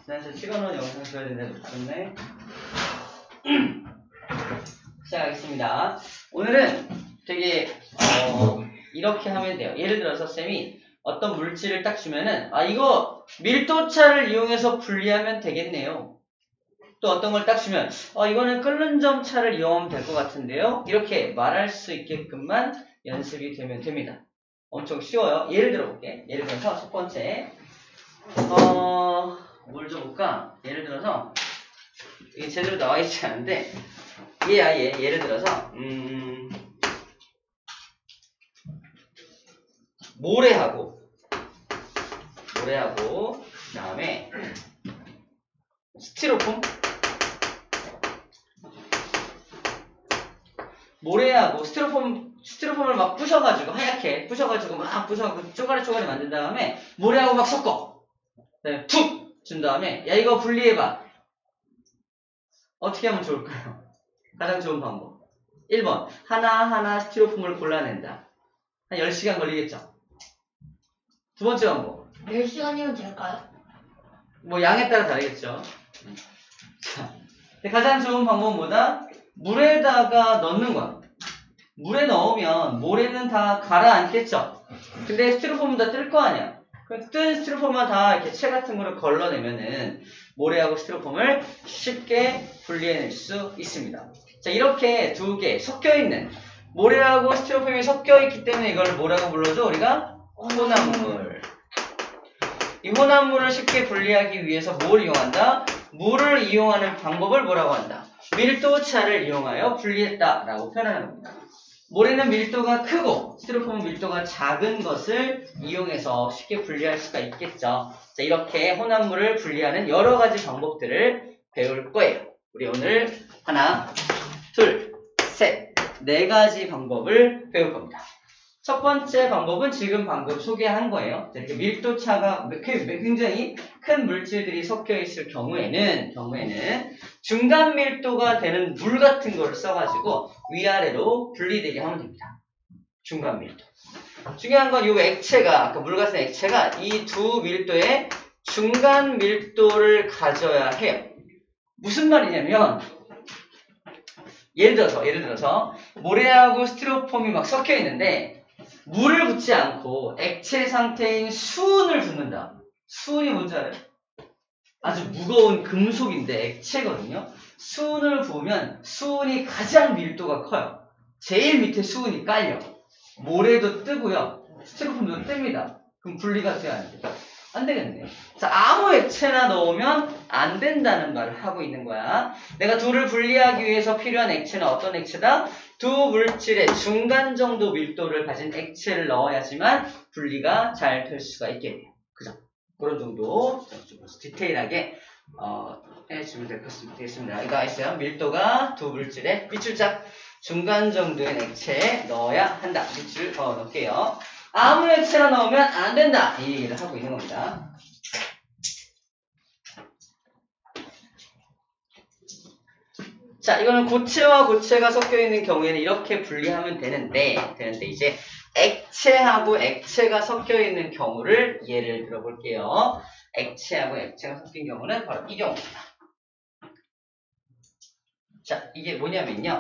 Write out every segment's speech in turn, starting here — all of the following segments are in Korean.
지난주에 찍어놓은 영상 줘야 되는데 놓쳤네. 시작하겠습니다. 오늘은 되게 이렇게 하면 돼요. 예를 들어서 쌤이 어떤 물질을 딱 주면은 이거 밀도차를 이용해서 분리하면 되겠네요. 또 어떤 걸 딱 주면 이거는 끓는 점 차를 이용하면 될 것 같은데요. 이렇게 말할 수 있게끔만 연습이 되면 됩니다. 엄청 쉬워요. 예를 들어볼게. 예를 들어서 첫 번째 뭘 줘볼까? 예를 들어서 이게 제대로 나와 있지 않은데 예를 들어서 모래하고 그 다음에 스티로폼 모래하고 스티로폼을 막 부셔가지고 하얗게 부셔가지고 쪼가리 만든 다음에 모래하고 막 섞어. 그다음에 툭 준 다음에 야 이거 분리해봐. 어떻게 하면 좋을까요? 가장 좋은 방법 1번 하나하나 스티로폼을 골라낸다. 한 10시간 걸리겠죠? 두 번째 방법 10시간이면 될까요? 뭐 양에 따라 다르겠죠. 자, 가장 좋은 방법은 뭐다? 물에다가 넣는 거야. 물에 넣으면 모래는 다 가라앉겠죠. 근데 스티로폼은 다 뜰 거 아니야. 그럼 뜬 스티로폼만 다 이렇게 채 같은 거를 걸러내면은 모래하고 스티로폼을 쉽게 분리해낼 수 있습니다. 자, 이렇게 두 개 섞여있는 모래하고 스티로폼이 섞여있기 때문에 이걸 뭐라고 불러줘? 우리가 혼합물. 이 혼합물을 쉽게 분리하기 위해서 뭘 이용한다? 물을 이용하는 방법을 뭐라고 한다? 밀도차를 이용하여 분리했다라고 표현하는 겁니다. 모래는 밀도가 크고 스티로폼은 밀도가 작은 것을 이용해서 쉽게 분리할 수가 있겠죠. 자, 이렇게 혼합물을 분리하는 여러 가지 방법들을 배울 거예요. 우리 오늘 하나, 둘, 셋, 네 가지 방법을 배울 겁니다. 첫 번째 방법은 지금 방금 소개한 거예요. 이렇게 밀도차가 굉장히 큰 물질들이 섞여 있을 경우에는 중간 밀도가 되는 물 같은 거를 써가지고 위아래로 분리되게 하면 됩니다. 중간 밀도. 중요한 건 이 액체가, 아까 물 같은 액체가 이 두 밀도의 중간 밀도를 가져야 해요. 무슨 말이냐면 예를 들어서 모래하고 스티로폼이 막 섞여 있는데 물을 붓지 않고 액체 상태인 수은을 붓는다. 수은이 뭔지 알아요? 아주 무거운 금속인데 액체거든요. 수은을 부으면 수은이 가장 밀도가 커요. 제일 밑에 수은이 깔려. 모래도 뜨고요. 스티로폼도 뜹니다. 그럼 분리가 돼야 안 돼. 안 되겠네. 자, 아무 액체나 넣으면 안 된다는 말을 하고 있는 거야. 내가 둘을 분리하기 위해서 필요한 액체는 어떤 액체다? 두 물질의 중간 정도 밀도를 가진 액체를 넣어야지만 분리가 잘 될 수가 있게 돼요. 그죠? 그런 정도 좀 디테일하게 해주면 되겠습니다. 이거 있어요. 밀도가 두 물질의 밑줄짝 중간 정도의 액체에 넣어야 한다. 밑줄 넣을게요. 아무 액체나 넣으면 안 된다. 이 얘기를 하고 있는 겁니다. 자, 이거는 고체와 고체가 섞여 있는 경우에는 이렇게 분리하면 되는데 이제 액체하고 액체가 섞여 있는 경우를 예를 들어볼게요. 액체하고 액체가 섞인 경우는 바로 이 경우입니다. 자, 이게 뭐냐면요.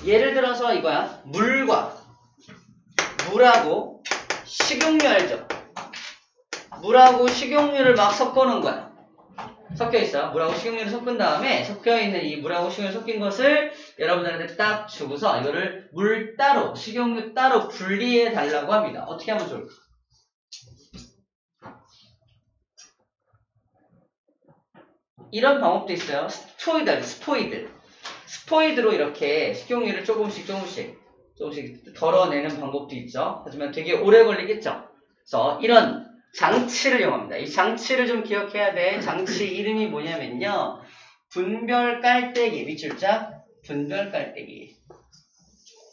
예를 들어서 이거야. 물하고 식용유 알죠? 물하고 식용유를 막 섞어놓은 거야. 섞여 있어요. 물하고 식용유를 섞은 다음에 섞여있는 이 물하고 식용유 섞인 것을 여러분들한테 딱 주고서 이거를 물 따로, 식용유 따로 분리해 달라고 합니다. 어떻게 하면 좋을까? 이런 방법도 있어요. 스포이드로 이렇게 식용유를 조금씩 덜어내는 방법도 있죠. 하지만 되게 오래 걸리겠죠. 그래서 이런 장치를 이용합니다. 이 장치를 좀 기억해야 돼. 장치 이름이 뭐냐면요. 분별 깔때기, 밑줄짝 분별 깔때기.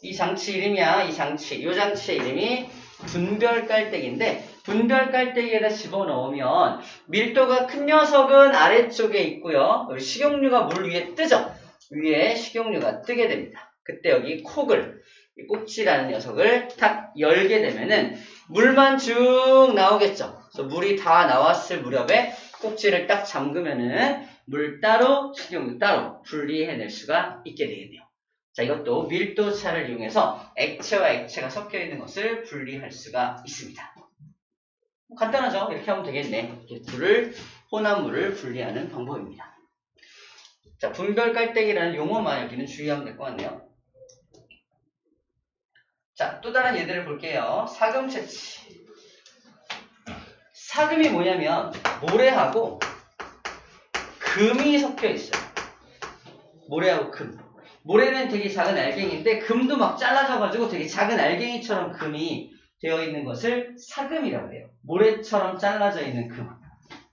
이 장치 이름이야. 이 장치의 이름이 분별 깔때기인데 분별 깔때기에다 집어넣으면 밀도가 큰 녀석은 아래쪽에 있고요. 식용유가 물 위에 뜨죠. 위에 식용유가 뜨게 됩니다. 그때 여기 콕을, 이 꼭지라는 녀석을 탁 열게 되면은 물만 쭉 나오겠죠. 그래서 물이 다 나왔을 무렵에 꼭지를 딱 잠그면은 물 따로, 식용유 따로 분리해낼 수가 있게 되겠네요. 자, 이것도 밀도차를 이용해서 액체와 액체가 섞여 있는 것을 분리할 수가 있습니다. 간단하죠? 이렇게 하면 되겠네. 이렇게 혼합 물을 분리하는 방법입니다. 자, 분별 깔때기라는 용어만 여기는 주의하면 될 것 같네요. 자, 또 다른 예들을 볼게요. 사금 채취. 사금이 뭐냐면 모래하고 금이 섞여 있어요. 모래하고 금. 모래는 되게 작은 알갱이인데 금도 막 잘라져가지고 되게 작은 알갱이처럼 금이 되어 있는 것을 사금이라고 해요. 모래처럼 잘라져 있는 금.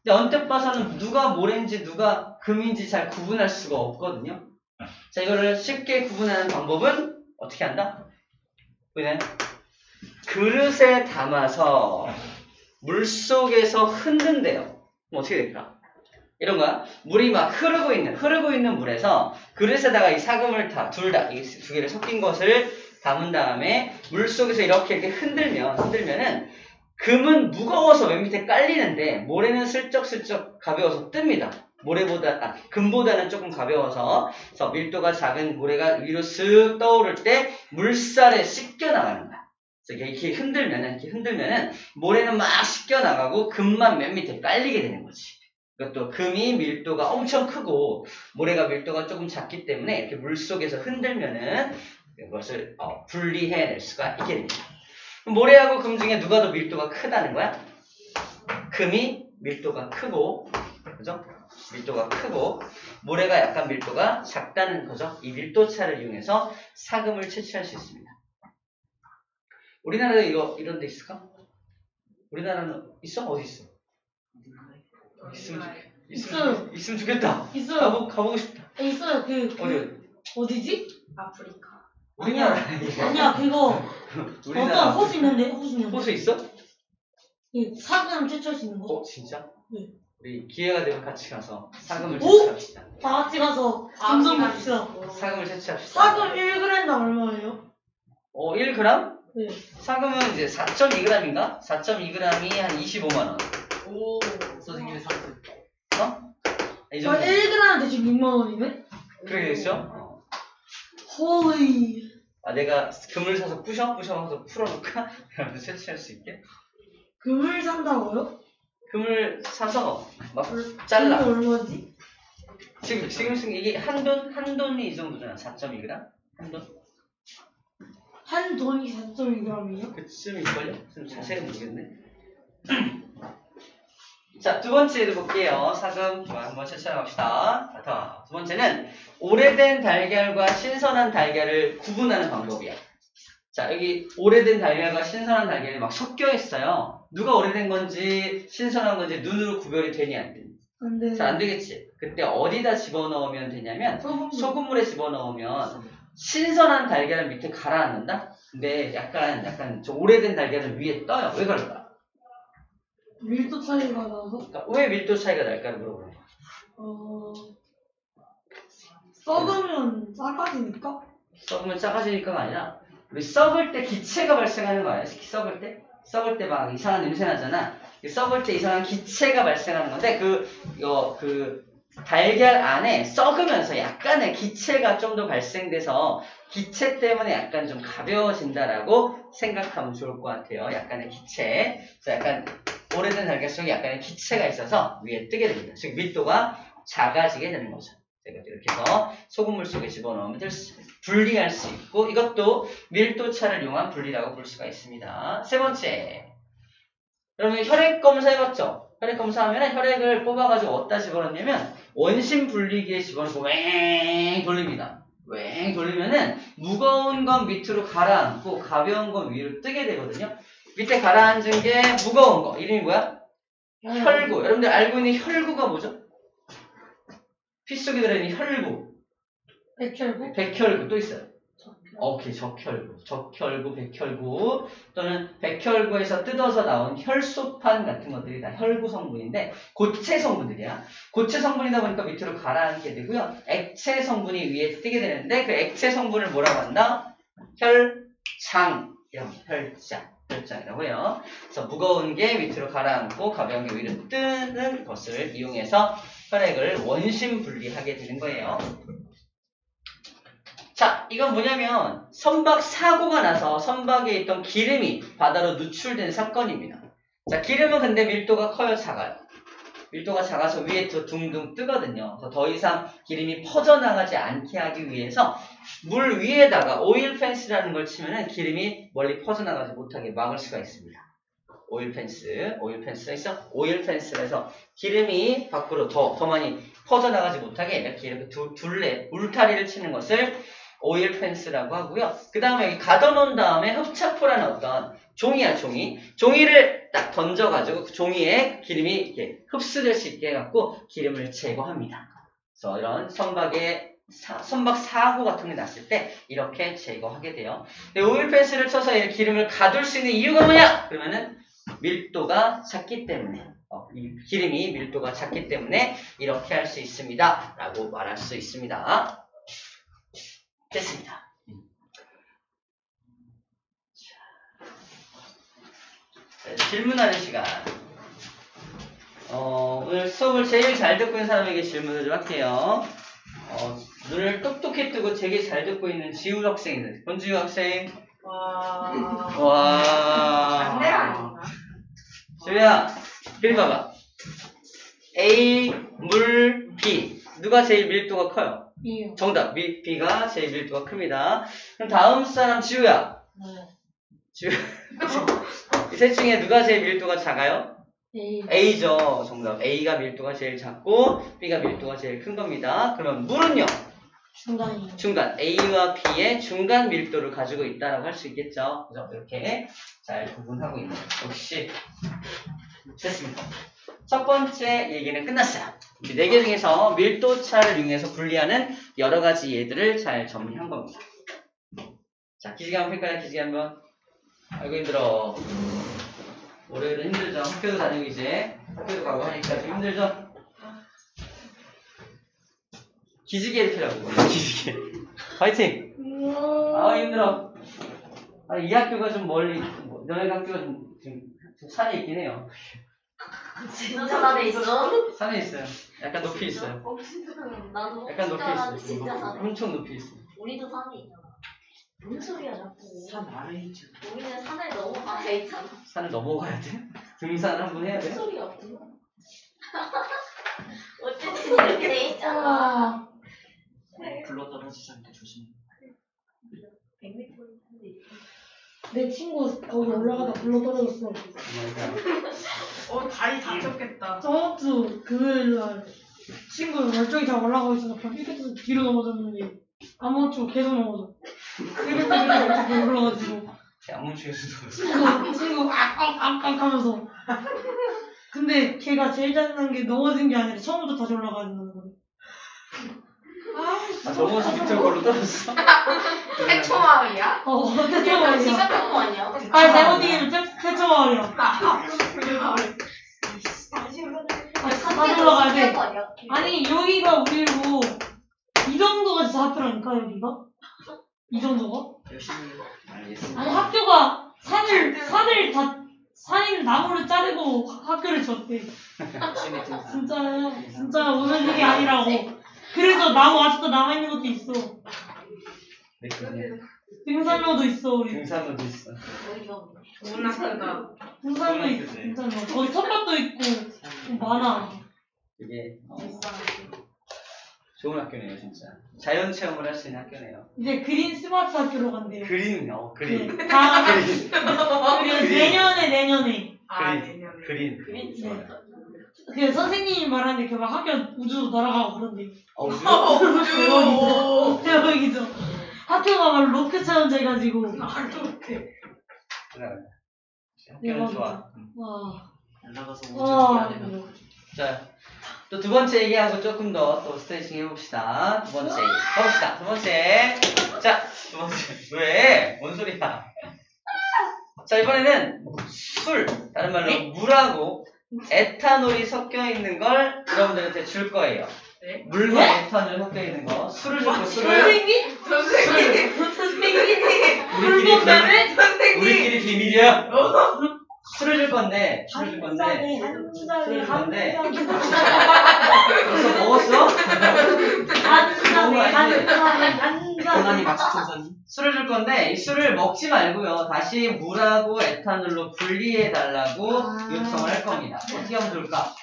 근데 언뜻 봐서는 누가 모래인지 누가 금인지 잘 구분할 수가 없거든요. 자, 이거를 쉽게 구분하는 방법은 어떻게 한다? 그냥 그릇에 담아서 물속에서 흔든대요. 그럼 어떻게 될까? 이런 거야. 물이 막 흐르고 있는 물에서 그릇에다가 이 사금을 이 두 개를 섞인 것을 담은 다음에 물속에서 이렇게 흔들면은 금은 무거워서 맨 밑에 깔리는데 모래는 슬쩍슬쩍 가벼워서 뜹니다. 금보다는 조금 가벼워서 그래서 밀도가 작은 모래가 위로 쓱 떠오를 때 물살에 씻겨 나가는 거야. 그래서 이렇게 흔들면은 모래는 막 씻겨 나가고 금만 맨 밑에 깔리게 되는 거지. 이것도 금이 밀도가 엄청 크고 모래가 밀도가 조금 작기 때문에 이렇게 물속에서 흔들면은 이것을 분리해낼 수가 있게 됩니다. 모래하고 금 중에 누가 더 밀도가 크다는 거야? 금이 밀도가 크고, 그죠? 밀도가 크고 모래가 약간 밀도가 작다는 거죠. 이 밀도차를 이용해서 사금을 채취할 수 있습니다. 우리나라에 이런 데 있을까? 우리나라는 있어? 어디 있어? 있으면 좋겠다. 있어요. 가보고 싶다. 있어요. 어디지? 아프리카. 아니야, 그거. 어떤 호수 있는데? 호수 있어? 사금 채취할 수 있는 거. 진짜? 네. 우리 기회가 되면 같이 가서 사금을 채취합시다. 다 같이 가서 금전 봅시다. 사금을 채취합시다. 사금 1g당 얼마예요? 1g? 네. 사금은 이제 4.2g인가? 4.2g이 한 25만원. 오, 선생님의 상품. 이 저 정도. 1g 대충 6만원이네? 그렇게 됐죠? 호이. 내가 금을 사서 부셔서 풀어놓을까? 그러면서 채취할 수 있게. 금을 산다고요? 금을 사서 막 잘라. 금이 얼마지? 지금 이게 한 돈이 이 정도잖아. 4.2g? 한 돈이 4.2g이요? 그쯤일걸요? 좀 자세히 모르겠네. 자, 두 번째도 볼게요. 사금 한번 채취해 봅시다. 두 번째는 오래된 달걀과 신선한 달걀을 구분하는 방법이야. 자, 여기 오래된 달걀과 신선한 달걀이 막 섞여 있어요. 누가 오래된 건지 신선한 건지 눈으로 구별이 되니 안 되니? 안 돼. 잘 안 되겠지. 그때 어디다 집어넣으면 되냐면 소금물에 집어넣으면 신선한 달걀은 밑에 가라앉는다? 근데 약간 좀 오래된 달걀은 위에 떠요. 왜 그럴까? 밀도 차이가 나서? 그러니까 왜 밀도 차이가 날까를 물어보는 거야. 썩으면 작아지니까? 썩으면 작아지니까가 아니라 우리 썩을 때 기체가 발생하는 거 아니야? 썩을 때 막 이상한 냄새 나잖아. 썩을 때 이상한 기체가 발생하는 건데 그 달걀 안에 썩으면서 약간의 기체가 좀 더 발생돼서 기체 때문에 약간 좀 가벼워진다라고 생각하면 좋을 것 같아요. 약간의 기체. 그래서 약간 오래된 달걀 속에 약간의 기체가 있어서 위에 뜨게 됩니다. 즉 밀도가 작아지게 되는 거죠. 이렇게 해서 소금물 속에 집어넣으면 분리할 수 있고 이것도 밀도차를 이용한 분리라고 볼 수가 있습니다. 세 번째, 여러분 혈액 검사 해봤죠? 혈액 검사하면 혈액을 뽑아가지고 어디다 집어넣냐면 원심 분리기에 집어넣고 왱 돌립니다. 왱 돌리면은 무거운 건 밑으로 가라앉고 가벼운 건 위로 뜨게 되거든요. 밑에 가라앉은 게 무거운 거 이름이 뭐야? 혈구. 여러분들 알고 있는 혈구가 뭐죠? 피 속에 들어있는 혈구. 백혈구 또 있어요. 오케이, 적혈구, 백혈구 또는 백혈구에서 뜯어서 나온 혈소판 같은 것들이 다 혈구 성분인데 고체 성분들이야. 고체 성분이다 보니까 밑으로 가라앉게 되고요. 액체 성분이 위에 뜨게 되는데 그 액체 성분을 뭐라고 한다? 혈장. 혈장. 결정이라고 해요. 그래서 무거운 게 밑으로 가라앉고 가벼운 게 위로 뜨는 것을 이용해서 혈액을 원심 분리하게 되는 거예요. 자, 이건 뭐냐면 선박 사고가 나서 선박에 있던 기름이 바다로 누출된 사건입니다. 자, 기름은 근데 밀도가 커요, 작아요? 밀도가 작아서 위에 둥둥 뜨거든요. 그래서 더 이상 기름이 퍼져나가지 않게 하기 위해서 물 위에다가 오일 펜스라는 걸 치면은 기름이 멀리 퍼져나가지 못하게 막을 수가 있습니다. 오일 펜스가 있어. 오일 펜스가 해서 기름이 밖으로 더 많이 퍼져나가지 못하게 이렇게 둘레, 울타리를 치는 것을 오일 펜스라고 하고요. 그 다음에 여기 가둬놓은 다음에 흡착포라는 어떤 종이야, 종이를 딱 던져가지고 그 종이에 기름이 이렇게 흡수될 수 있게 해갖고 기름을 제거합니다. 그래서 이런 선박 사고 같은 게 났을 때 이렇게 제거하게 돼요. 오일 펜스를 쳐서 이 기름을 가둘 수 있는 이유가 뭐냐? 그러면은 밀도가 작기 때문에 이 기름이 밀도가 작기 때문에 이렇게 할 수 있습니다. 라고 말할 수 있습니다. 됐습니다. 질문하는 시간. 오늘 수업을 제일 잘 듣고 있는 사람에게 질문을 좀 할게요. 눈을 똑똑히 뜨고 되게 잘 듣고 있는 지우 학생이들. 권지우 학생. 와. 반대로 아닌가? 지우야, 이리 봐봐. A, 물, B. 누가 제일 밀도가 커요? B요. 정답. B가 제일 밀도가 큽니다. 그럼 다음 사람 지우야. 네. 지우. 이 셋 중에 누가 제일 밀도가 작아요? A. A죠. 정답. A가 밀도가 제일 작고 B가 밀도가 제일 큰 겁니다. 그럼 물은요? 중간이요. 중간. A와 B의 중간 밀도를 가지고 있다라고 할 수 있겠죠. 그래서 이렇게 잘 구분하고 있는. 역시 됐습니다. 첫 번째 얘기는 끝났어요. 이 4개 중에서 밀도차를 이용해서 분리하는 여러 가지 예들을 잘 정리한 겁니다. 자, 기지개 한번 펼까요? 기지개 한번. 아이고 힘들어. 월요일은 힘들죠. 학교도 다니고 이제 학교도 가고 하니까 좀 힘들죠. 기지개를 펴라고. 기지개. 화이팅. 아 힘들어. 이 학교가 좀 멀리. 너네 학교가 좀 산에 있긴 해요. 진짜 산에 있어? 산에 있어요. 약간 높이 있어요. 나도 약간 높이 있어요. 진짜 산에. 엄청 높이 있어요. 우리도 산에 있잖아. 뭔 소리야 자꾸. 산 아래 있죠. 우리는 산을 넘어가야 있잖아. 산을 넘어가야 돼? 등산을 한번 해야 무슨 돼? 소리야 없구나. 어쨌든 이렇게 돼 있잖아. 굴러 떨어지지 않게 조심해. 100m 산도 있고. 내 친구 거기 올라가다 굴러 떨어졌어. 다리 다쳤겠다. 저번 주 금요일날 친구 멀쩡히 잘 올라가고 있어서 삐끗해서 뒤로 넘어졌는데 안 멈추고 계속 넘어져. 이렇게 계속 올라가지고 안 멈추게 수도 친구 악악악 하면서 근데 걔가 제일 짜증난 게 넘어진 게 아니라 처음부터 다시 올라가는 거야. 넘어서 밑으로 걸로 떨어졌어? 태초마을이야? 태초마을이야. 시간 거 아니야? 아니 잘못 얘기하면 태초마을이야. 다시 올라가야 돼. 아니 여기가 우리고 이 정도가 진짜 학교라니까 여기가? 이 정도가? 열심히 알겠습니다. 아니 학교가 산을 나무를 자르고 학교를 지었대. 열심히 듣는 진짜 오는 일이 아니라고. 그래서 나무 아직도 남아있는 것도 있어. 네, 그러네. 등산로도 있어 우리. 등산로도 있어. 좋은 학교다. 등산로 있어. 등산로. 거기 텃밭도 있고 많아. 이게 좋은 학교네요, 진짜. 자연 체험을 할 수 있는 학교네요. 이제 그린 스마트 학교로 간대요. 그린. 네. 다 그린. 그리고 내년에. 그린. 네. 그 선생님이 말하는데 그 막 학교 우주로 날아가고 그런데. 우주. 대박이죠. 학교가 막 로켓 체험 돼가지고. 이렇게. 학교는 좋아. 와. 날아가서 와. 우주 해야 되나? 자, 또 두 번째 얘기하고 조금 더 또 스트레칭 해봅시다. 두 번째 얘기. 가봅시다. 두 번째. 자, 두 번째. 왜? 뭔 소리야? 자, 이번에는 술, 다른 말로 물하고 에탄올이 섞여 있는 걸 여러분들한테 줄 거예요. 네? 물과 에탄올 섞여 있는 거. 술을 줬고 술을 선생님? 선생님? 우리끼리 불법자네? 우리끼리 비밀이야. 술을 줄 건데 술을 줄 건데 술을 줄 건데 벌써 먹었어? 고난이 마취총선이. 술을 줄 건데 이 술을 먹지 말고요. 다시 물하고 에탄올로 분리해 달라고 요청을 할 겁니다. 어떻게 하면 좋을까?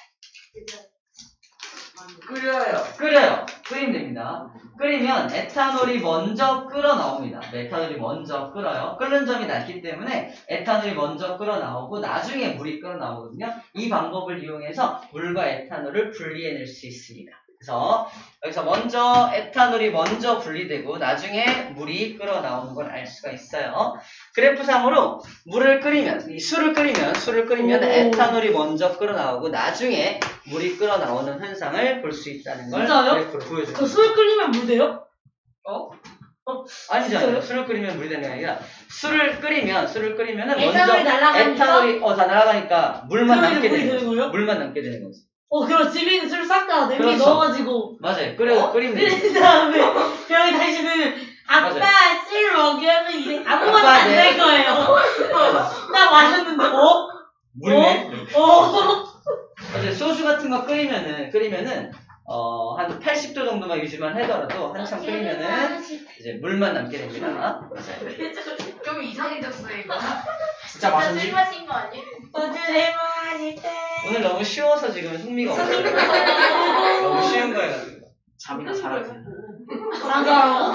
끓여요. 끓이면 됩니다. 끓이면 에탄올이 먼저 끓어 나옵니다. 에탄올이 먼저 끓어요. 끓는 점이 낮기 때문에 에탄올이 먼저 끓어 나오고 나중에 물이 끓어 나오거든요. 이 방법을 이용해서 물과 에탄올을 분리해낼 수 있습니다. 그래서 여기서 먼저 에탄올이 먼저 분리되고 나중에 물이 끓어 나오는 걸 알 수가 있어요. 그래프상으로 물을 끓이면 이 술을 끓이면 에탄올이 먼저 끓어 나오고 나중에 물이 끓어 나오는 현상을 볼 수 있다는 걸 진짜요? 그래프로 보여줍니다. 술 끓이면 물 돼요? 아니죠. 진짜요? 술을 끓이면 물이 되는 게 아니라 술을 끓이면은 에탄올이 먼저 날아가니까? 에탄올이 다 날아가니까 물만 그러면 남게 물이 되는 되는 거죠. 거예요? 물만 남게 되는 거지. 그럼 집에 있는 술 싹 다 냄비 그렇죠. 넣어가지고 맞아요. 끓이면 되지. 그 다음에 여기 다시는 아빠 맞아요. 술 먹으면 이제 아무것도 아빠, 안 네. 될 거예요. 나 마셨는데 물네. 어? 이제 소주 같은 거 끓이면은 한 80도 정도만 유지만 하더라도 한참 끓이면은 이제 물만 남게 됩니다. 맞아요. 좀 이상해졌어 이거. 진짜 맛있니? 술 마신 거 아니야? 소주를 마실 때 오늘 너무 쉬워서 지금 흥미가 없어요. 너무 쉬운 거여가지고. 잠이나 자야 돼. 맞아요.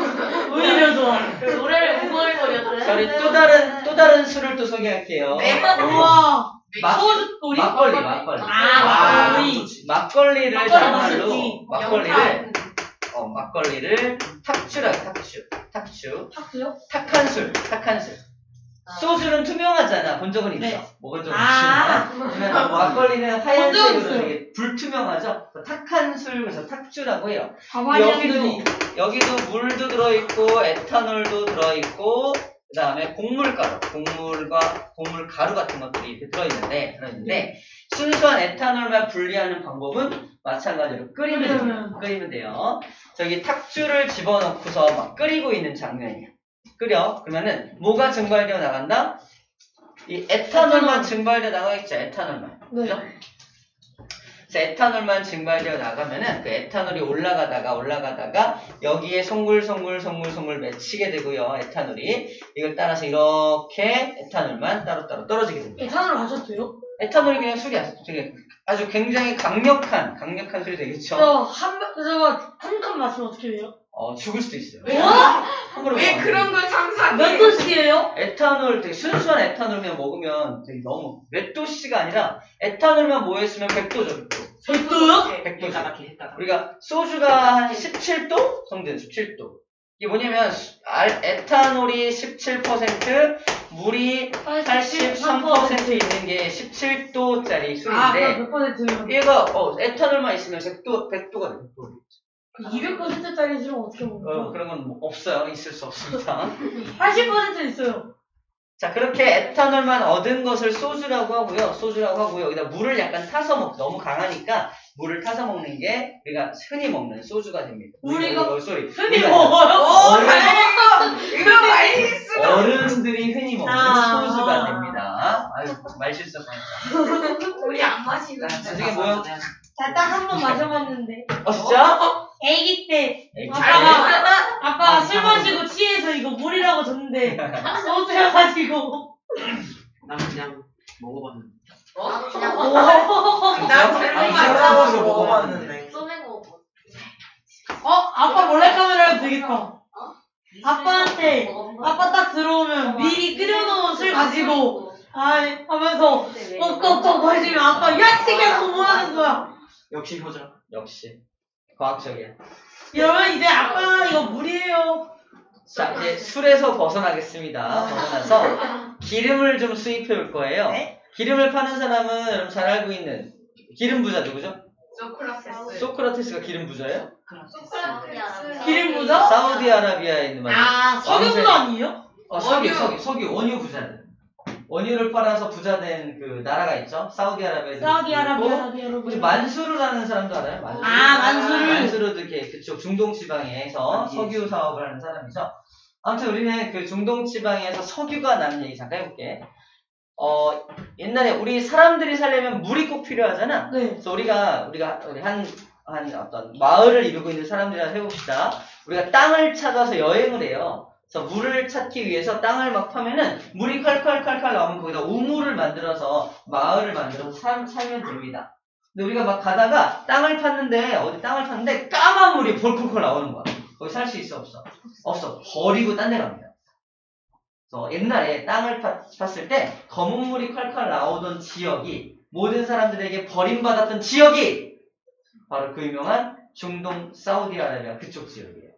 오히려 좋아. 노래를 우글거렸어요. 자, 우리 또 다른 술을 또 소개할게요. 우와. 막- 소주 우리 막걸리. 막걸리. 막걸리를 막걸리 정말로 맛있지. 막걸리를 탁주라고 탁주. 탁주요? 탁한 술. 소주는 투명하잖아. 본 적은 있어. 네. 먹은 적은 아. 있지만 막걸리는 본 적은 하얀색으로 있어요. 되게 불투명하죠. 탁한 술, 그래서 탁주라고 해요. 바바리안들이 여기도 물도 들어있고 에탄올도 들어있고 그 다음에 곡물가루 같은 것들이 이렇게 들어있는데 순수한 에탄올만 분리하는 방법은 마찬가지로 끓이면 돼요. 저기 탁주를 집어넣고서 막 끓이고 있는 장면이에요. 그러면은 뭐가 증발되어 나간다? 이 에탄올만 증발되어 나가겠죠. 에탄올만. 네. 그죠? 그래서 에탄올만 증발되어 나가면은 그 에탄올이 올라가다가 여기에 송글송글 맺히게 되고요. 에탄올이 이걸 따라서 이렇게 에탄올만 따로따로 떨어지게 됩니다. 에탄올 마셔도요? 에탄올이 그냥 술이 되게 아주 굉장히 강력한 술이 되겠죠. 저거 한 칸 마시면 어떻게 돼요? 죽을 수도 있어요. 함부로 왜 먹으면 안 그런 돼요. 걸 상상해? 몇 도씩이에요? 에탄올 되게 순수한 에탄올만 먹으면 되게 너무 몇 도씨가 아니라 에탄올만 모여있으면 100도죠. 100도요? 100도죠. 까맣게 했다가. 우리가 소주가 한 17도 정도 돼요. 17도. 이게 뭐냐면 에탄올이 17%, 물이 83% 있는 게 17도짜리 술인데 몇 퍼센트요? 얘가 에탄올만 있으면 100도가 돼요. 100도. 200%짜리 술은 어떻게 먹어요? 그런 건 없어요. 있을 수 없습니다. 80% 있어요. 자, 그렇게 에탄올만 얻은 것을 소주라고 하고요. 여기다 물을 약간 타서 너무 강하니까 물을 타서 먹는 게 우리가 흔히 먹는 소주가 됩니다. 흔히 우리가 먹어요? 이거 맛있어. 어른들이 흔히 먹는 소주가 됩니다. 아유, 말 실수했다. 우리 안 마시는데. 나중에 뭐야? 나 딱 한 번 마셔봤는데. 진짜? 애기 때 에이, 아빠가 술 마시고 취해서 이거 물이라고 줬는데 소주여가지고 난 그냥 먹어봤는데. 그냥 나 잘못 살아가지고 맞았어. 먹어봤는데. 쏘는 거. 아빠 몰래카메라로 되겠다. 아빠한테 아빠 딱 들어오면 미리 끓여놓은 술 가지고 하면서 꺽꺽꺽 마시면 아빠 야치게 뭐 하는 거야. 역시 효자. 역시 과학적이야. 이러면 이제 아빠 이거 물이에요. 자, 이제 술에서 벗어나겠습니다. 벗어나서 기름을 좀 수입해 올 거예요. 네? 기름을 파는 사람은 여러분 잘 알고 있는 기름 부자 누구죠? 소크라테스. 소크라테스가 기름 부자예요? 기름 부자? 사우디아라비아에 있는 석유부 아니에요? 석유 원유 부자들. 원유를 팔아서 부자된 그 나라가 있죠. 사우디아라비아. 혹시 만수르라는 사람도 알아요? 만수르. 만수르도 이렇게 그쪽 중동 지방에서 석유 사업을 하는 사람이죠. 아무튼 우리는 그 중동 지방에서 석유가 나는 얘기 잠깐 해볼게. 옛날에 우리 사람들이 살려면 물이 꼭 필요하잖아. 네. 그래서 우리 한 어떤 마을을 이루고 있는 사람들이라 해봅시다. 우리가 땅을 찾아서 여행을 해요. 그래서 물을 찾기 위해서 땅을 막 파면은 물이 콸콸콸콸 나오면 거기다 우물을 만들어서 마을을 만들어서 살면 됩니다. 근데 우리가 막 가다가 땅을 팠는데 까만 물이 벌컥 나오는 거야. 거기 살 수 있어 없어? 없어. 버리고 딴 데 갑니다. 그래서 옛날에 땅을 팠을 때 검은 물이 콸콸 나오던 지역이 모든 사람들에게 버림받았던 지역이 바로 그 유명한 중동 사우디아라비아 그쪽 지역이에요.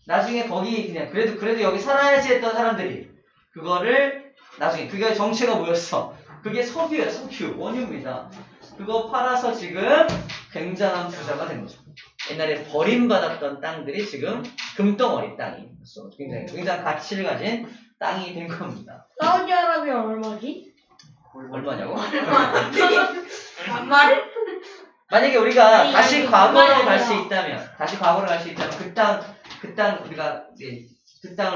나중에 거기 그냥 그래도 여기 살아야지 했던 사람들이 그거를 나중에 그게 정체가 뭐였어? 그게 석유예요. 석유 원유입니다. 그거 팔아서 지금 굉장한 부자가 된 거죠. 옛날에 버림받았던 땅들이 지금 금덩어리 땅이 굉장히 가치를 가진 땅이 된 겁니다. 사우디아라비아 얼마지? 얼마냐고? 반말? 만약에 우리가 아니, 다시 아니, 과거로 그만이 갈 수 아니라. 있다면 그 땅을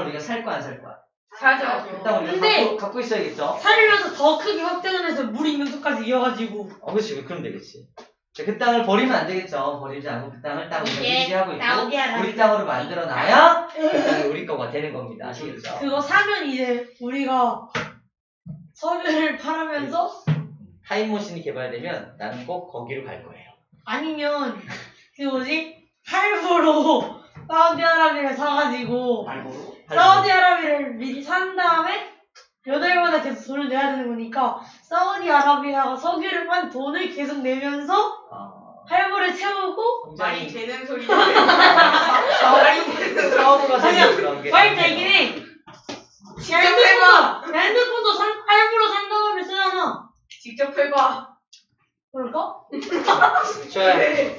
우리가 살 거야 안 살 거야? 사죠. 그 땅을 우리가 근데 갖고 있어야겠죠? 살면서 더 크게 확장을 해서 물이 있는 곳까지 이어가지고. 그렇지. 그럼 되겠지. 그 땅을 버리면 안 되겠죠. 버리지 않고 그 땅을 우리가 유지하고 있고 우리 땅으로 만들어놔야 그 땅이 우리 거가 되는 겁니다. 아시겠죠? 그거 사면 이제 우리가 석유를 팔으면서 타임머신이 개발되면 나는 꼭 거기로 갈 거예요. 아니면 그 뭐지? 할부로 사우디아라비아를 사가지고 말고로. 사우디아라비아를 미리 산 다음에 8번에 계속 돈을 내야 되는 거니까 사우디아라비아가 석유를 판 돈을 계속 내면서 할부를 채우고 말이 굉장히 되는 소리. 사업으로 되는 그런 게 말 되긴 해. 핸드폰도 할부로 산 다음에 쓰잖아. 직접 해봐. 그럴까? 좋아요.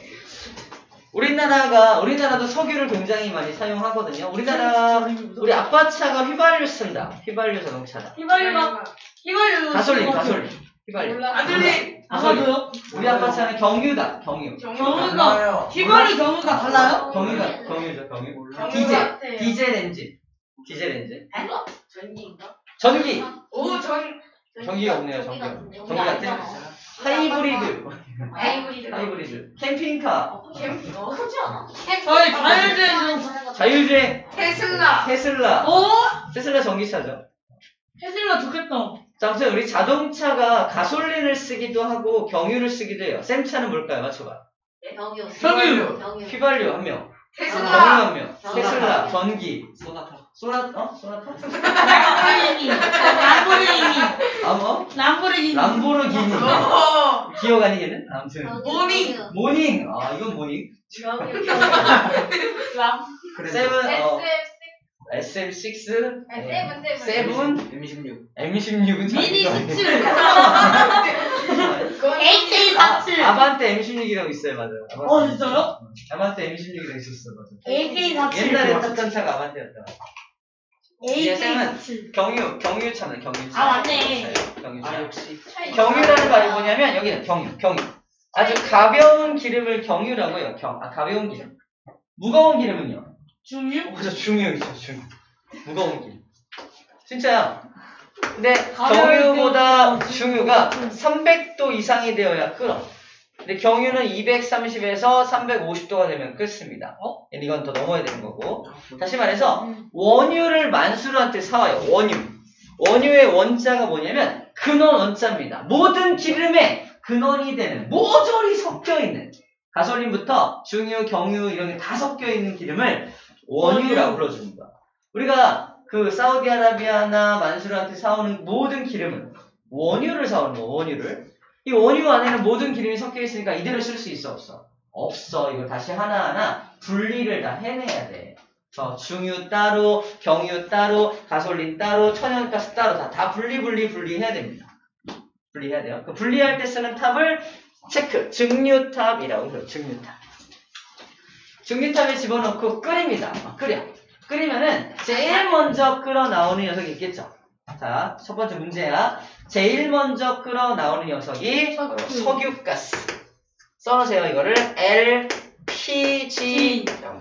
우리나라도 석유를 굉장히 많이 사용하거든요. 우리 아빠 차가 휘발유 쓴다. 휘발유 자동차다. 휘발유 가솔린. 휘발유. 몰라. 아들이 아마도요? 우리 아빠 차는 경유다. 경유. 경유가 휘발유 경유가 달라요? 경유죠. 경유 디젤 같아요. 디젤 엔진. 전기인가? 전기. 오, 전기가 없네요. 전기 전기 같은 하이브리드. 하이브리드. 캠핑카. 그렇지 않아? 저희 자율주행 자율주행. 테슬라. 테슬라. 어? 테슬라 전기차죠. 테슬라 좋겠다. 자, 아무튼 우리 자동차가 가솔린을 쓰기도 하고 경유를 쓰기도 해요. 쌤 차는 뭘까요? 맞춰봐. 경유. 휘발유 한 명. 경유 테슬라. 한 명. 테슬라. 전기. 소나타. 소나타? 람보르기니. 람보르기니. 오. 기억 아니겠는? 아무튼. 모닝. 이건 모닝. 세븐, SM6. 세븐. M16은 미니 자기가 17. 그건 AK47. 아반떼 M16이라고 있어요, 맞아요. 진짜요? 아반떼 M16이라고 있었어, 맞아. AK47. 옛날에 탔던 차가 아반떼였잖아. AK47. 경유차는 경유차. 아, 맞네. 경유차. 역시. 경유라는 말이 뭐냐면 여기는 경유. 아주 가벼운 기름을 경유라고 해요. 가벼운 기름. 무거운 기름은요? 중유? 맞아, 중유이죠, 중유. 무거운 기름. 진짜야. 근데 가벼울 경유보다 때부터 중유가 중유. 300도 이상이 되어야 끓어. 근데 경유는 230에서 350도가 되면 끓습니다. 이건 더 넘어야 되는 거고. 다시 말해서 원유를 만수르한테 사와요. 원유의 원자가 뭐냐면 근원 원자입니다. 모든 기름에 근원이 되는 모조리 섞여있는 가솔린부터 중유, 경유 이런 게 다 섞여있는 기름을 원유라고 불러줍니다. 우리가 그 사우디아라비아나 만수르한테 사오는 모든 기름은 원유를 사오는 거. 원유를. 이 원유 안에는 모든 기름이 섞여있으니까 이대로 쓸 수 있어 없어? 없어. 이거 다시 하나하나 분리를 다 해내야 돼. 중유 따로, 경유 따로, 가솔린 따로, 천연가스 따로 다 분리해야 됩니다. 분리해야 돼요. 그 분리할 때 쓰는 탑을 체크, 증류탑이라고 해요. 증류탑에 집어넣고 끓입니다. 끓이면은 제일 먼저 끓어 나오는 녀석이 있겠죠. 자, 첫 번째 문제야. 제일 먼저 끓어 나오는 녀석이 바로 석유가스. 써놓으세요. 이거를 LPG.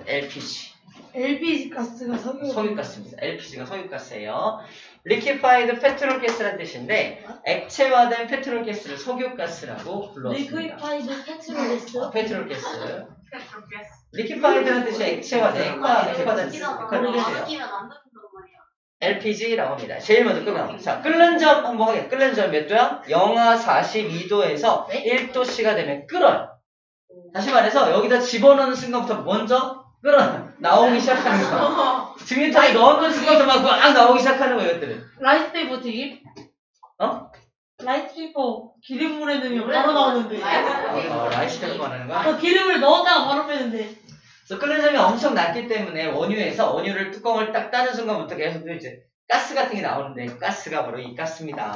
LPG. LPG 가스가 석유가스입니다. LPG가 석유가스예요. Liquefied Petrol Gas라는 뜻인데 액체화된 페트롤 가스를 석유가스라고 불렀습니다. 리퀴파이드 페트롤 가스. 페트롤 가스. Liquefied라는 뜻이 액체화된 액체화된 뜻이에요. 끼면 안 된단 말이야. LPG라고 합니다. 제일 먼저 끓어나옵니다. 자, 끓는 점 한번 하겠습니다. 끓는 점 몇 도야? 영하 42도에서 1도씨가 되면 끓어요. 다시 말해서 여기다 집어넣는 순간부터 먼저 나오기 시작하는 거야. 증류탄에 넣는 순간부터 막 나오기 시작하는 거예요, 이것들은. 라이스 페이퍼 튀김? 어? 라이스 페이퍼 기름물에 넣으면 바로 나오는데. 라이스 페이퍼 말하는 거야? 기름을 넣었다가 바로 빼는데. 그래서 끓는 점이 엄청 낮기 때문에 원유를 뚜껑을 딱 따는 순간부터 계속 이제 가스 같은 게 나오는데 가스가 바로 이 가스입니다.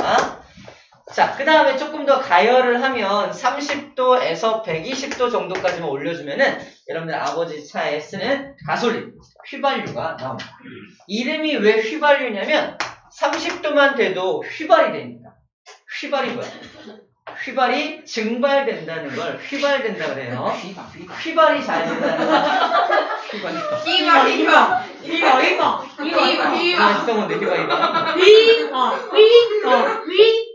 자, 그 다음에 조금 더 가열을 하면 30도에서 120도 정도까지만 올려주면은 여러분들 아버지 차에 쓰는 가솔린, 휘발유가 나옵니다. 이름이 왜 휘발유냐면 30도만 돼도 휘발이 됩니다. 휘발이 뭐야? 휘발이 증발된다는 걸 휘발된다 그래요. 휘발이 잘 된다는 걸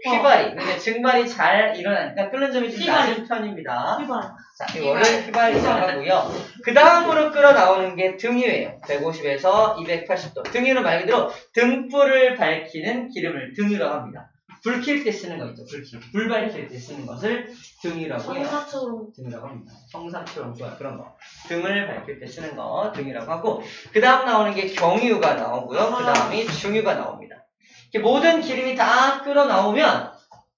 휘발이. 근데 증발이 잘 일어나니까 끓는 점이 좀 낮은 편입니다. 자, 이거를 휘발이라고 하고요. 그 다음으로 끓어 나오는 게 등유예요. 150에서 280도. 등유는 말 그대로 등불을 밝히는 기름을 등유라고 합니다. 불 켤 때 쓰는 거 있죠. 불 밝힐 때 쓰는 것을 등유라고 해요. 등유라고 합니다. 성사처럼 그런 거. 등을 밝힐 때 쓰는 거 등유라고 하고, 그 다음 나오는 게 경유가 나오고요. 그 다음이 중유가 나옵니다. 이렇게 모든 기름이 다 끓어 나오면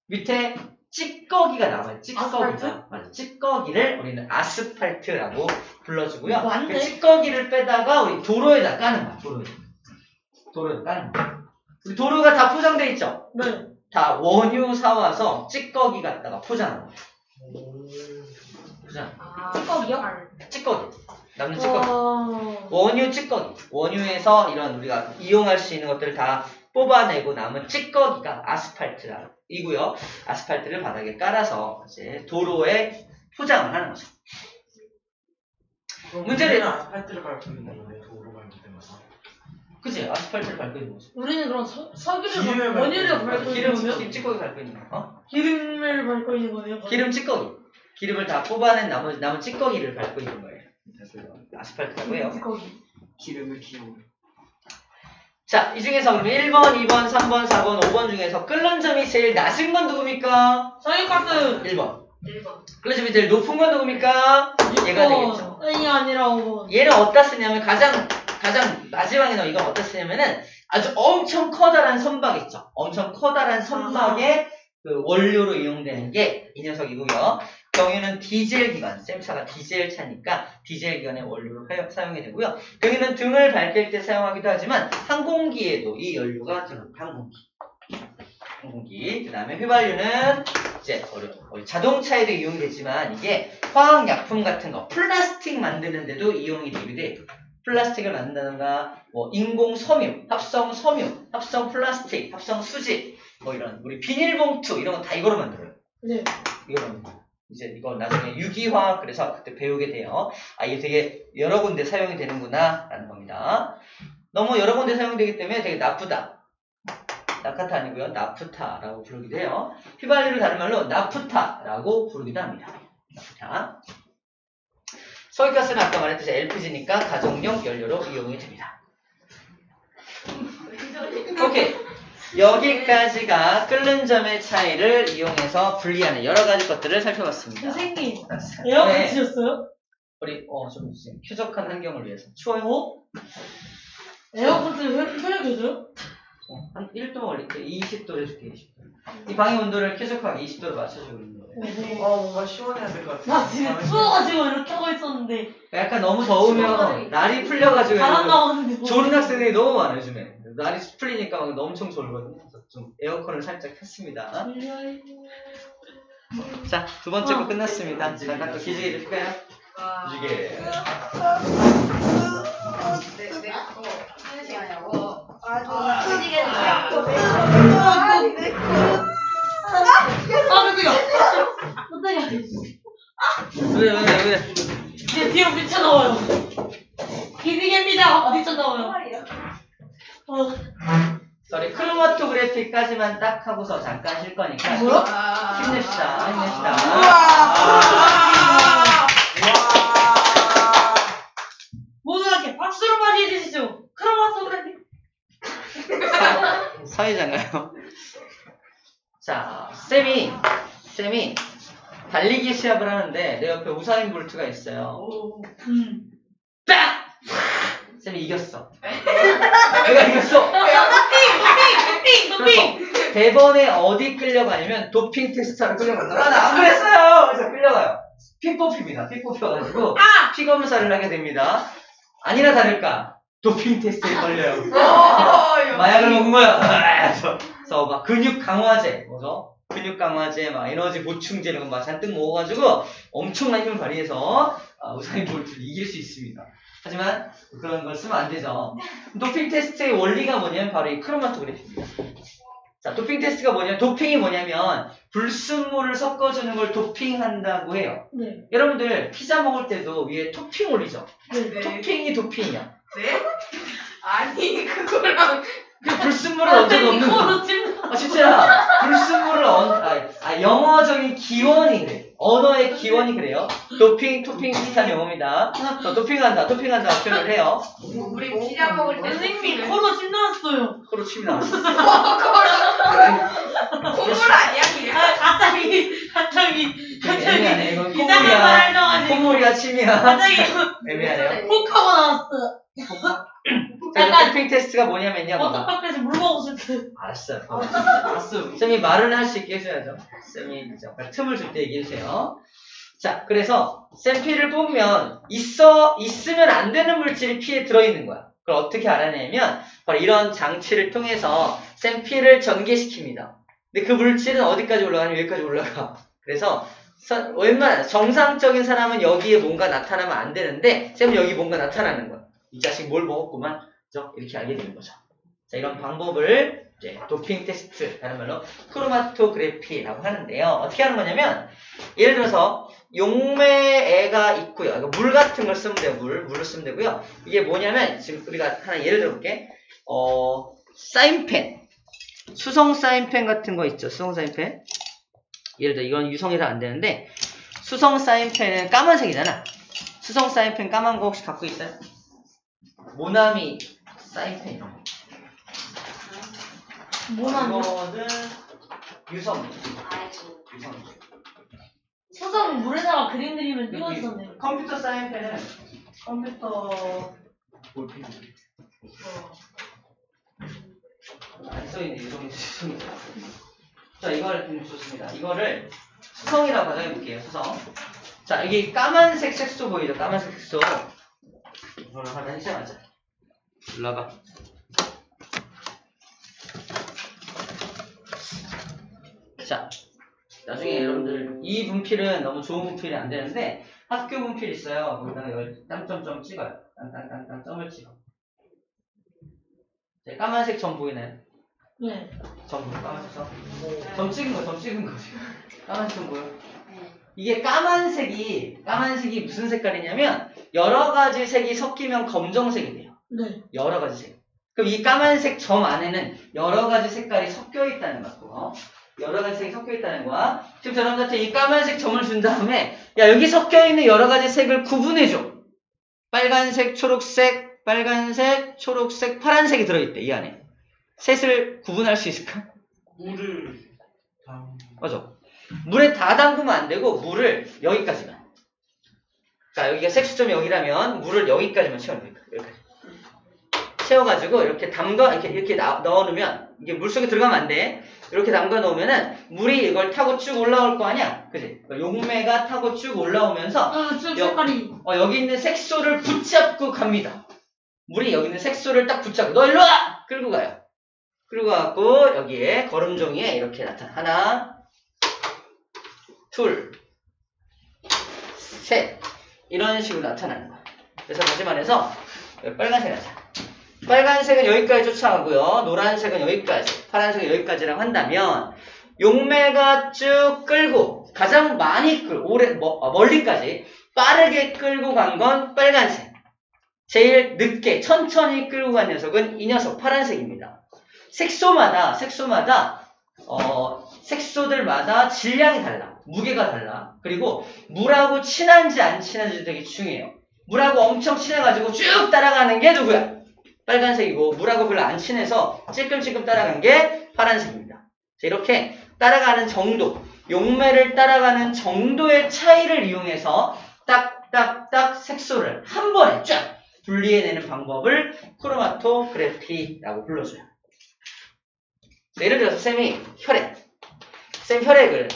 밑에 찌꺼기가 나와요. 찌꺼기가. 맞아. 찌꺼기를 우리는 아스팔트라고 불러주고요. 그 찌꺼기를 빼다가 우리 도로에다 까는 거야. 도로에다 까는 거야. 우리 도로가 다 포장돼 있죠? 네. 다 원유 사와서 찌꺼기 갖다가 포장하는 거야. 포장. 찌꺼기요? 찌꺼기. 남는 찌꺼기. 원유 찌꺼기. 원유에서 이런 우리가 이용할 수 있는 것들을 다 뽑아내고 남은 찌꺼기가 아스팔트이고요. 아스팔트를 바닥에 깔아서 이제 도로에 포장을 하는 거죠. 문제는 아스팔트를 밟고 있는 거네. 도로 밟을 때마다. 그치? 아스팔트를 밟고 있는 거죠. 우리는 그럼 석유를 기름을 원유를 밟고 있는 거네요? 기름 찌꺼기 밟고 있는 거. 기름을 밟고 있는 거네요? 기름 찌꺼기. 기름을 다 뽑아낸 남은 찌꺼기를 밟고 있는 거예요. 그래서 아스팔트라고 해요. 기름을 기용. 자, 이 중에서 그러면 1번, 2번, 3번, 4번, 5번 중에서 끓는 점이 제일 낮은 건 누굽니까? 석유가스 1번. 끓는 점이 제일 높은 건 누굽니까? 얘가 되겠죠. 이 아니라 5번. 얘는 어디다 쓰냐면 가장 마지막에 넣은 이건 어디다 쓰냐면은 아주 엄청 커다란 선박 있죠. 엄청 커다란 선박의 그 원료로 이용되는 게 이 녀석이고요. 경유는 디젤 기관, 쌤차가 디젤 차니까 디젤 기관의 원료로 사용이 되고요. 경유는 등을 밝힐 때 사용하기도 하지만 항공기에도 이 연료가 들어갑니다. 항공기. 그 다음에 휘발유는 이제 자동차에도 이용이 되지만 이게 화학약품 같은 거, 플라스틱 만드는데도 이용이 되기도 해요. 플라스틱을 만든다던가, 인공 섬유, 합성 섬유, 합성 플라스틱, 합성 수지, 이런, 우리 비닐봉투, 이런 거 다 이거로 만들어요. 네. 이거로 만들어요. 이제 이거 나중에 유기화학, 그래서 그때 배우게 돼요. 이게 되게 여러 군데 사용이 되는구나, 라는 겁니다. 너무 여러 군데 사용이 되기 때문에 되게 나쁘다. 나카타 아니고요. 나프타라고 부르기도 해요. 휘발유를 다른 말로 나프타라고 부르기도 합니다. 나프타. 석유가스는 아까 말했듯이 LPG니까 가정용 연료로 이용이 됩니다. 오케이. 여기까지가 끓는 점의 차이를 이용해서 분리하는 여러 가지 것들을 살펴봤습니다. 선생님, 에어컨 네. 드셨어요? 우리 좀 쾌적한 환경을 위해서. 추워요? 에어컨 때문에 켜져요? 한 1도 걸릴 때 20도로 해줄게. 20도. 이 방의 온도를 쾌적하게 20도로 맞춰주고 있는 거예요. 뭔가 시원해야 될 것 같아. 나 지금 추워가지고 이렇게 하고 있었는데 약간 너무 더우면 날이 풀려가지고 바람 나오는데 졸은 학생들이 너무 많아요, 요즘에. 날이 풀리니까 막 엄청 졸거든요. 그래서 좀 에어컨을 살짝 켰습니다. 자, 두 번째 거 끝났습니다. 잠깐 또 기지개 줄까요? 기지개. 하는 시간이라고. 왜? 이제 뒤로 미쳐나와요. 기지개입니다. 미쳐나와요. sorry, 크로마토그래피까지만 딱 하고서 잠깐 쉴 거니까 힘냅시다. 모두한테 박수로 맞이해 주시죠. 크로마토그래피. 사회자인가요? 자, 쌤이 달리기 시합을 하는데 내 옆에 우사인 볼트가 있어요. 딱! 쌤이 이겼어. 내가 이겼어. 그래서 대번에 어디 끌려가냐면 도핑 테스트하러 끌려간다. 나 안 그랬어요. 그래서 끌려가요. 피 뽑힙니다. 피 뽑혀가지고 피 검사를 하게 됩니다. 아니나 다를까 도핑 테스트에 걸려요. 마약을 먹은 거야. 그래서 막 근육 강화제, 뭐죠? 근육 강화제, 막 에너지 보충제 이런 거 막 잔뜩 먹어가지고 엄청난 힘을 발휘해서 우사인 볼트를 이길 수 있습니다. 하지만 그런 걸 쓰면 안 되죠. 도핑 테스트의 원리가 뭐냐면 바로 이 크로마토그래피입니다. 자, 도핑 테스트가 뭐냐면 도핑이 뭐냐면 불순물을 섞어주는 걸 도핑한다고 해요. 네. 여러분들 피자 먹을 때도 위에 토핑 올리죠. 네. 토핑이 도핑이야. 네? 아니 그거랑 그 불순물을 얹어 넣는 거. 진짜 불순물을 영어적인 기원이 그래. 언어의 기원이 그래요. 도핑, 토핑 비슷한 용어입니다. 도핑한다 표현을 해요. 우리 피자 먹을 때 선생님이 코로 침 나왔어요. 코로 침이 나왔어. 콧물 아니야 그냥? 갑자기 애매하네. 이건 이상한 말 해줘가지고 콧물이야 침이야. 갑자기 애매하네요. 훅 하고 나왔어. 자, 도핑 테스트가 뭐냐면요. 워터파크에서 물 먹었을 때. 알았어요. 알았어. 쌤이 말은 할 수 있게 해줘야죠. 쌤이 약간 틈을 줄 때 얘기해주세요. 자, 그래서 쌤 피를 뽑으면 있으면 안 되는 물질이 피에 들어있는 거야. 그걸 어떻게 알아내냐면 바로 이런 장치를 통해서 쌤 피를 전개시킵니다. 근데 그 물질은 어디까지 올라가냐면 여기까지 올라가. 그래서 웬만한 정상적인 사람은 여기에 뭔가 나타나면 안 되는데 쌤은 여기 뭔가 나타나는 거야. 이 자식 뭘 먹었구만. 이렇게 알게 되는 거죠. 자, 이런 방법을 이제 도핑 테스트, 다른 말로 크로마토그래피라고 하는데요. 어떻게 하는 거냐면 예를 들어서 용매애가 있고요. 이거 물 같은 걸 쓰면 돼요. 물을 쓰면 되고요. 이게 뭐냐면 지금 우리가 하나 예를 들어볼게. 사인펜, 수성 사인펜 같은 거 있죠. 수성 사인펜. 예를 들어 이건 유성이라 안 되는데 수성 사인펜은 까만색이잖아. 수성 사인펜 까만 거 혹시 갖고 있어요? 모나미 사인펜 이런 거. 이거는 유성. 수성 물에다가 그림 그리면 띄워주던데요. 컴퓨터 사인펜은 컴퓨터 볼펜. 안 써있네. 유성이. 자, 이걸 좋습니다. 이거를 수성이라고 가정해볼게요. 수성. 자, 여기 까만색 색소 보이죠? 까만색 색소. 이거를 하나 시작하자. 일로 와봐. 자, 나중에 여러분들 이 분필은 너무 좋은 분필이 안 되는데 학교 분필 있어요. 거기다가 이걸 땅점점 찍어요. 땅땅땅땅 점을 찍어. 자, 까만색 점 보이나요? 네. 점 까만색 점. 점 찍은 거. 까만색 점 보여? 이게 까만색이 무슨 색깔이냐면 여러 가지 색이 섞이면 검정색이 돼요. 네. 여러 가지 색. 그럼 이 까만색 점 안에는 여러 가지 색깔이 섞여 있다는 거고, 여러 가지 색이 섞여 있다는 거야. 지금 여러분한테 이 까만색 점을 준 다음에 야 여기 섞여 있는 여러 가지 색을 구분해줘. 빨간색, 초록색, 빨간색, 초록색, 파란색이 들어있대 이 안에. 셋을 구분할 수 있을까? 물을 맞아. 물에 다 담그면 안 되고 물을 여기까지만. 자, 여기가 색수점이 여기라면 물을 여기까지만 채우면 됩니다. 여기까지. 채워가지고 이렇게 담가 이렇게 넣어놓으면 이게 물 속에 들어가면 안 돼. 이렇게 담가 놓으면은 물이 이걸 타고 쭉 올라올 거 아니야, 그지? 용매가 타고 쭉 올라오면서 쭉 색깔이. 여기 있는 색소를 붙잡고 갑니다. 물이 여기 있는 색소를 딱 붙잡고 너 일로 와! 끌고 가요. 끌고 가고 여기에 거름종이에 이렇게 나타나. 하나, 둘, 셋. 이런 식으로 나타나는 거야. 그래서 다시 말해서 빨간색 하자. 빨간색은 여기까지 쫓아가고요. 노란색은 여기까지, 파란색은 여기까지라고 한다면 용매가 쭉 끌고 가장 많이 멀리까지 빠르게 끌고 간 건 빨간색. 제일 늦게 천천히 끌고 간 녀석은 이 녀석 파란색입니다. 색소들마다 질량이 달라. 무게가 달라. 그리고 물하고 친한지 안 친한지 되게 중요해요. 물하고 엄청 친해가지고 쭉 따라가는 게 누구야? 빨간색이고 물하고 별로 안 친해서 찔끔찔끔 따라간 게 파란색입니다. 자, 이렇게 따라가는 정도, 용매를 따라가는 정도의 차이를 이용해서 딱딱딱 색소를 한 번에 쫙 분리해내는 방법을 크로마토그래피라고 불러줘요. 자, 예를 들어서 쌤이 혈액을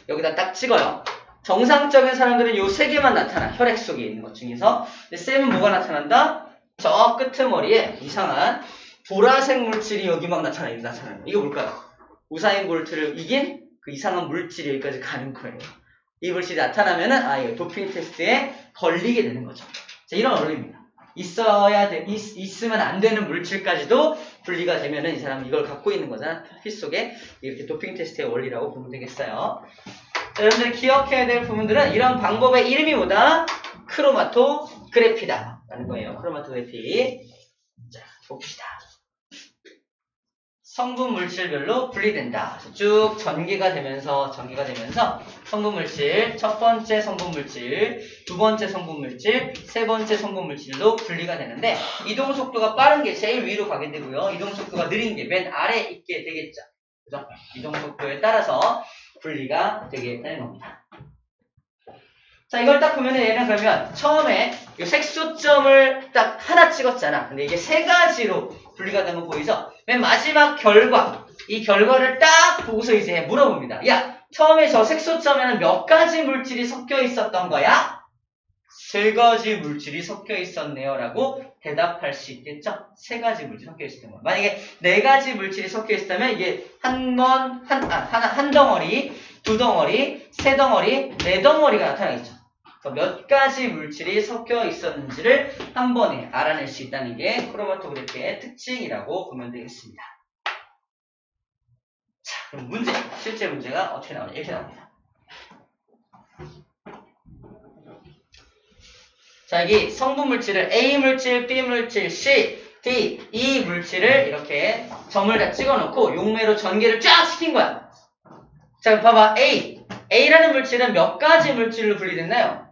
여기다 딱 찍어요. 정상적인 사람들은 요 세 개만 나타나. 혈액 속에 있는 것 중에서. 근데 쌤은 뭐가 나타난다? 저 끄트머리에 이상한 보라색 물질이 여기 막 나타나요. 이거 뭘까요? 우사인 볼트를 이긴 그 이상한 물질이 여기까지 가는 거예요. 이 물질이 나타나면은 이거 도핑 테스트에 걸리게 되는 거죠. 자, 이런 원리입니다. 있으면 안 되는 물질까지도 분리가 되면은 이 사람은 이걸 갖고 있는 거잖아. 피 속에. 이렇게 도핑 테스트의 원리라고 보면 되겠어요. 자, 여러분들이 기억해야 될 부분들은 이런 방법의 이름이 뭐다? 크로마토그래피다 라는 거예요. 크로마토그래피. 자, 봅시다. 성분 물질별로 분리된다. 쭉 전개가 되면서 성분 물질, 첫 번째 성분 물질, 두 번째 성분 물질, 세 번째 성분 물질로 분리가 되는데 이동 속도가 빠른 게 제일 위로 가게 되고요. 이동 속도가 느린 게 맨 아래에 있게 되겠죠. 그죠? 이동 속도에 따라서 분리가 되게 되는 겁니다. 자, 이걸 딱 보면 얘는 그러면 처음에 이 색소점을 딱 하나 찍었잖아. 근데 이게 세 가지로 분리가 된 거 보이죠? 맨 마지막 결과, 이 결과를 딱 보고서 이제 물어봅니다. 야, 처음에 저 색소점에는 몇 가지 물질이 섞여 있었던 거야? 세 가지 물질이 섞여 있었네요 라고 대답할 수 있겠죠? 세 가지 물질이 섞여 있었던 거야. 만약에 네 가지 물질이 섞여 있었다면 이게 한 덩어리, 두 덩어리, 세 덩어리, 네 덩어리가 나타나겠죠. 몇 가지 물질이 섞여 있었는지를 한 번에 알아낼 수 있다는 게 크로마토그래피의 특징이라고 보면 되겠습니다. 자, 그럼 실제 문제가 어떻게 나오냐? 이렇게 나옵니다. 자, 여기 성분 물질을 A 물질, B 물질, C, D, E 물질을 이렇게 점을 다 찍어놓고 용매로 전개를 쫙 시킨 거야. 자, 봐봐. A라는 물질은 몇 가지 물질로 분리됐나요?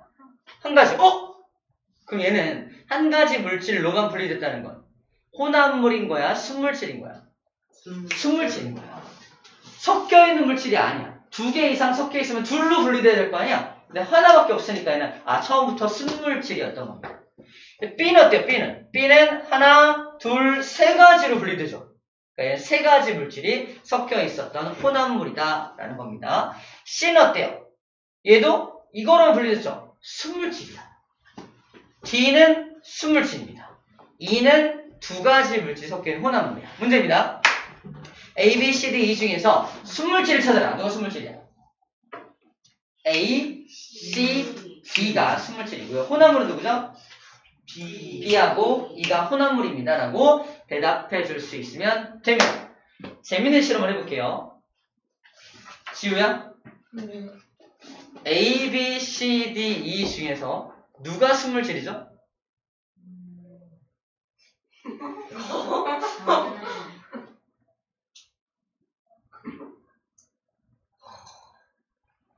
한 가지. 그럼 얘는 한 가지 물질로만 분리됐다는 건 혼합물인 거야? 순물질인 거야? 순물질인 거야. 섞여 있는 물질이 아니야. 두 개 이상 섞여 있으면 둘로 분리돼야 될 거 아니야? 근데 하나밖에 없으니까 얘는 처음부터 순물질이었던 겁니다. B는 어때요? B는 하나, 둘, 세 가지로 분리되죠. 그러니까 얘는 세 가지 물질이 섞여 있었던 혼합물이다 라는 겁니다. C는 어때요? 얘도 이거로 분리됐죠. 순물질이다. D는 순물질입니다. E는 두 가지 물질이 섞여 있는 혼합물이야. 문제입니다. A, B, C, D, E 중에서 순물질을 찾아라. 누가 순물질이야? A, C, D가 순물질이고요. 혼합물은 누구죠? B하고 E가 혼합물입니다. 라고 대답해 줄 수 있으면 됩니다. 재밌는 실험을 해볼게요. 지우야? A, B, C, D, E 중에서 누가 순물질이죠?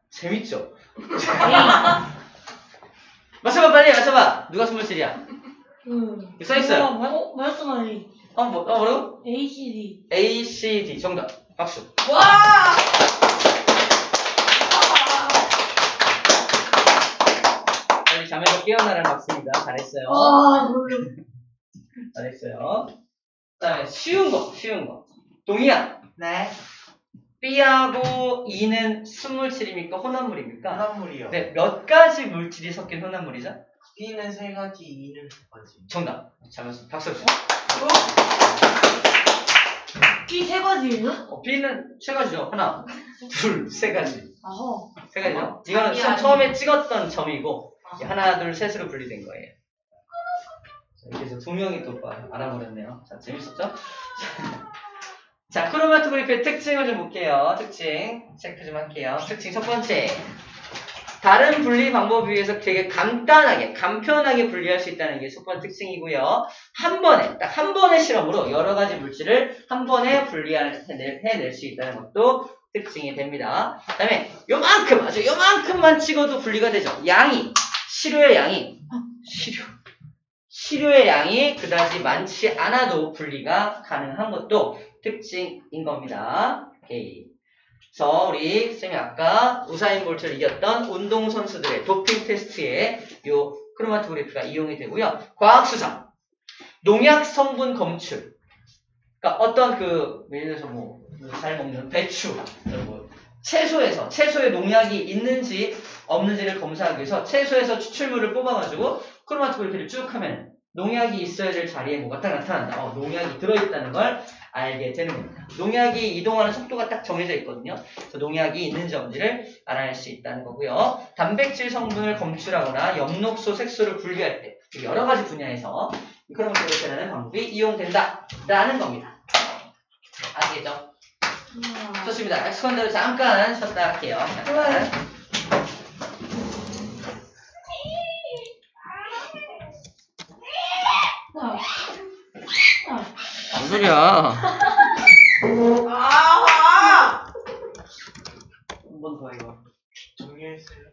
재밌죠? 맞춰봐, 빨리 맞춰봐. 누가 순물질이야? 써있어요. 맞았잖아. 뭐라고? ACD. A, C, D. 정답. 박수. 와! 빨리 잠에서 깨어나라는 박수입니다. 잘했어요. 잘했어요. 그 다음에 쉬운 거. 동희야. 네. B하고 E는 순물질입니까? 혼합물입니까? 혼합물이요. 네, 몇 가지 물질이 섞인 혼합물이죠? B는 세 가지, E는 두 가지. 정답. 잘 맞습니다. 박수 주세요. B 세 가지예요? B는 세 가지죠. 하나, 둘, 세 가지. 아하. 세 가지죠. 이거는 아니. 처음에 찍었던 점이고 하나, 둘, 셋으로 분리된 거예요. 이렇게 해서 2명이 또 알아버렸네요. 자, 재밌었죠? 자, 크로마토그래피의 특징을 좀 볼게요. 특징 체크 좀 할게요. 특징 첫 번째, 다른 분리 방법에 비해서 되게 간단하게, 간편하게 분리할 수 있다는 게 첫 번째 특징이고요. 한 번에, 딱 한 번의 실험으로 여러 가지 물질을 한 번에 해낼 수 있다는 것도 특징이 됩니다. 그 다음에 요만큼, 아주 요만큼만 찍어도 분리가 되죠. 양이, 시료의 양이 그다지 많지 않아도 분리가 가능한 것도 특징인 겁니다. 오케이. 그래서 우리 쌤이 아까 우사인 볼트를 이겼던 운동선수들의 도핑 테스트에 요 크로마토그래피가 이용이 되고요. 과학수상, 농약 성분 검출. 그러니까 어떤 예를 들어서 잘 먹는 배추, 채소에 농약이 있는지 없는지를 검사하기 위해서 채소에서 추출물을 뽑아가지고 크로마토그래피를 쭉 하면 농약이 있어야 될 자리에 뭐가 딱 나타난다. 농약이 들어있다는 걸 알게 되는 겁니다. 농약이 이동하는 속도가 딱 정해져 있거든요. 그래서 농약이 있는지 없는지를 알아낼 수 있다는 거고요. 단백질 성분을 검출하거나 엽록소, 색소를 분리할 때 여러 가지 분야에서 크로마토그래피라는 방법이 이용된다라는 겁니다. 아시겠죠? 좋습니다. 엑스컨대로 잠깐 쉬었다 할게요. 잠깐. 무슨 소리야? 아! 한 번 더 이거. 정리했어요.